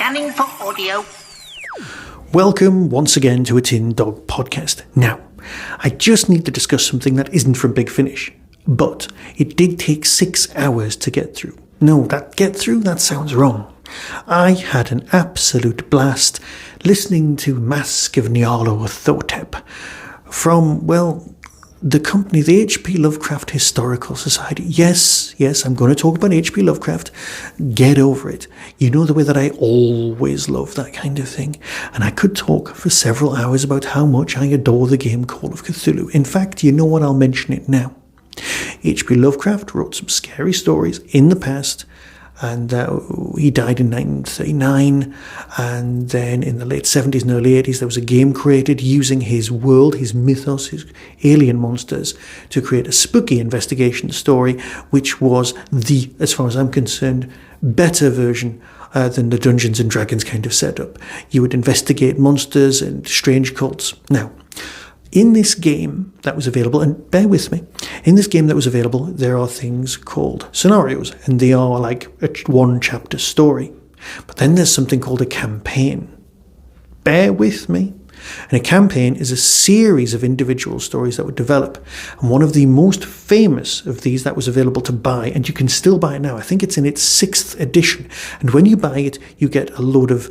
Scanning for audio. Welcome once again to a Tin Dog podcast. Now, I just need to discuss something that isn't from Big Finish, but it did take 6 hours to get through. No, that sounds wrong. I had an absolute blast listening to Mask of Nyarlathotep from, the company, the H.P. Lovecraft Historical Society. Yes, I'm going to talk about H.P. Lovecraft. Get over it. You know the way that I always love that kind of thing. And I could talk for several hours about how much I adore the game Call of Cthulhu. In fact, you know what? I'll mention it now. H.P. Lovecraft wrote some scary stories in the past, and he died in 1939, and then in the late 70s and early 80s there was a game created using his world, his mythos, his alien monsters, to create a spooky investigation story, which was the, as far as I'm concerned, better version than the Dungeons and Dragons kind of setup. You would investigate monsters and strange cults. Now, in this game that was available, and bear with me, in this game that was available, there are things called scenarios, and they are like a one-chapter story. But then there's something called a campaign. Bear with me. And a campaign is a series of individual stories that would develop. And one of the most famous of these that was available to buy, and you can still buy it now, I think it's in its 6th edition. And when you buy it, you get a load of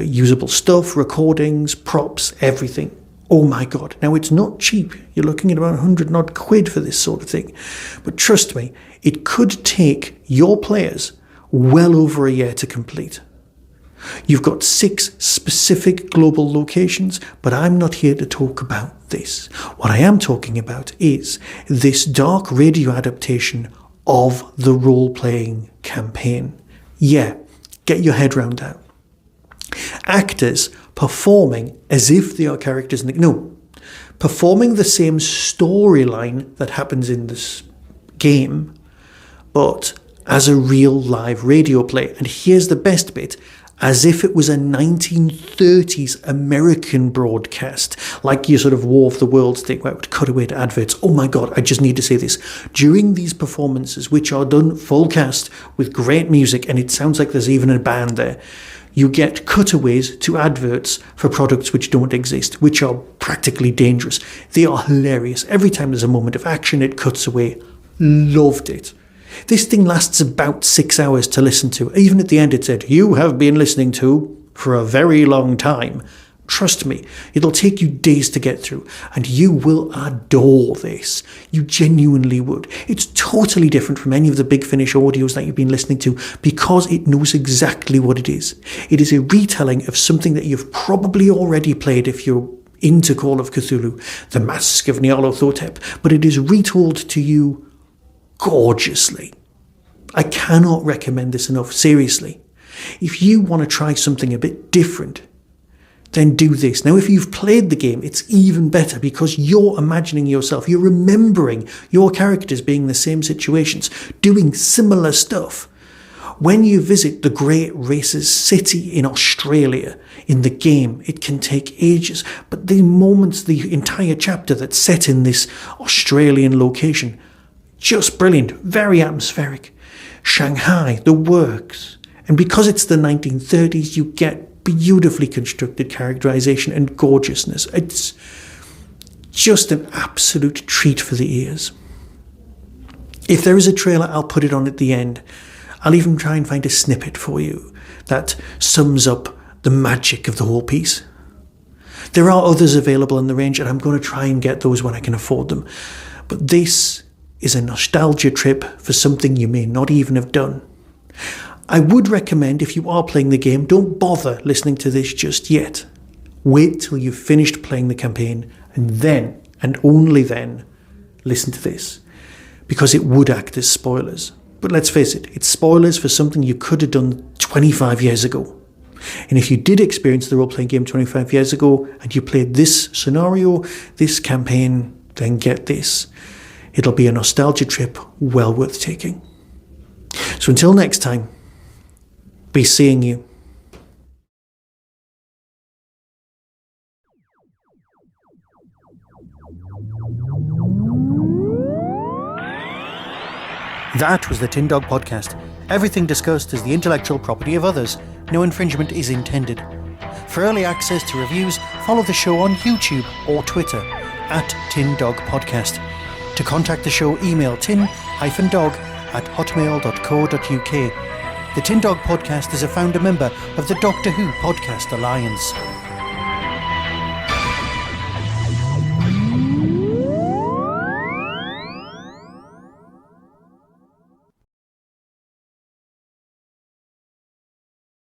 usable stuff, recordings, props, everything. Oh my God. Now, it's not cheap. You're looking at about 100 odd quid for this sort of thing. But trust me, it could take your players well over a year to complete. You've got 6 specific global locations, but I'm not here to talk about this. What I am talking about is this dark radio adaptation of the role-playing campaign. Yeah, get your head round that. Actors performing as if they are characters performing the same storyline that happens in this game, but as a real live radio play. And here's the best bit: as if it was a 1930s American broadcast, like your sort of War of the Worlds thing where it would cut away to adverts. Oh my God, I just need to say this. During these performances, which are done full cast with great music, and it sounds like there's even a band there, you get cutaways to adverts for products which don't exist, which are practically dangerous. They are hilarious. Every time there's a moment of action, it cuts away. Loved it. This thing lasts about 6 hours to listen to. Even at the end it said, "You have been listening to for a very long time." Trust me, it'll take you days to get through, and you will adore this. You genuinely would. It's totally different from any of the Big Finish audios that you've been listening to because it knows exactly what it is. It is a retelling of something that you've probably already played if you're into Call of Cthulhu, the Mask of Nyarlathotep, but it is retold to you gorgeously. I cannot recommend this enough, seriously. If you want to try something a bit different, then do this. Now, if you've played the game, it's even better because you're imagining yourself, you're remembering your characters being in the same situations, doing similar stuff. When you visit the Great Races City in Australia in the game, it can take ages, but the moments, the entire chapter that's set in this Australian location, just brilliant, very atmospheric. Shanghai, the works. And because it's the 1930s, you get beautifully constructed characterization and gorgeousness. It's just an absolute treat for the ears. If there is a trailer, I'll put it on at the end. I'll even try and find a snippet for you that sums up the magic of the whole piece. There are others available in the range, and I'm going to try and get those when I can afford them. But this is a nostalgia trip for something you may not even have done. I would recommend, if you are playing the game, don't bother listening to this just yet. Wait till you've finished playing the campaign, and then, and only then, listen to this. Because it would act as spoilers. But let's face it, it's spoilers for something you could have done 25 years ago. And if you did experience the role-playing game 25 years ago, and you played this scenario, this campaign, then get this. It'll be a nostalgia trip well worth taking. So until next time, be seeing you. That was the Tin Dog Podcast. Everything discussed is the intellectual property of others. No infringement is intended. For early access to reviews, follow the show on YouTube or Twitter @TinDogPodcast. To contact the show, email tin-dog@hotmail.co.uk. The Tin Dog Podcast is a founder member of the Doctor Who Podcast Alliance.